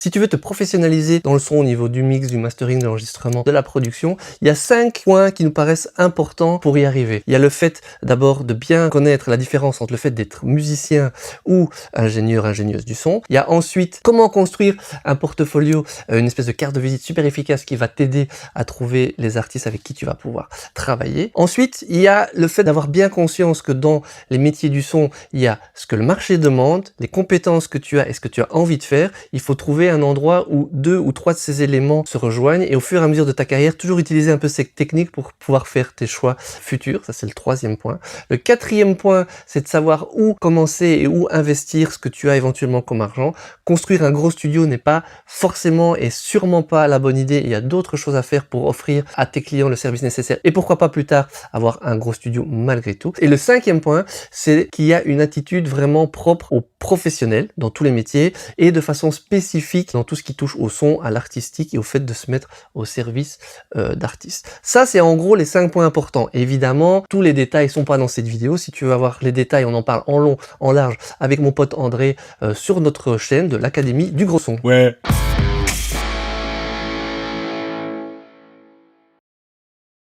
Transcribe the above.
Si tu veux te professionnaliser dans le son au niveau du mix, du mastering, de l'enregistrement, de la production, il y a 5 points qui nous paraissent importants pour y arriver. Il y a le fait d'abord de bien connaître la différence entre le fait d'être musicien ou ingénieur, ingénieuse du son. Il y a ensuite comment construire un portfolio, une espèce de carte de visite super efficace qui va t'aider à trouver les artistes avec qui tu vas pouvoir travailler. Ensuite, il y a le fait d'avoir bien conscience que dans les métiers du son, il y a ce que le marché demande, les compétences que tu as et ce que tu as envie de faire. Il faut trouver un endroit où 2 ou 3 de ces éléments se rejoignent et au fur et à mesure de ta carrière, toujours utiliser un peu ces techniques pour pouvoir faire tes choix futurs. Ça, c'est le 3e point. Le 4e point, c'est de savoir où commencer et où investir ce que tu as éventuellement comme argent. Construire un gros studio n'est pas forcément et sûrement pas la bonne idée. Il y a d'autres choses à faire pour offrir à tes clients le service nécessaire et pourquoi pas plus tard avoir un gros studio malgré tout. Et le 5e point, c'est qu'il y a une attitude vraiment propre aux professionnels dans tous les métiers et de façon spécifique dans tout ce qui touche au son, à l'artistique et au fait de se mettre au service d'artistes. Ça, c'est en gros les 5 points importants. Évidemment, tous les détails sont pas dans cette vidéo. Si tu veux avoir les détails, on en parle en long, en large avec mon pote André sur notre chaîne de l'Académie du Gros Son. Ouais.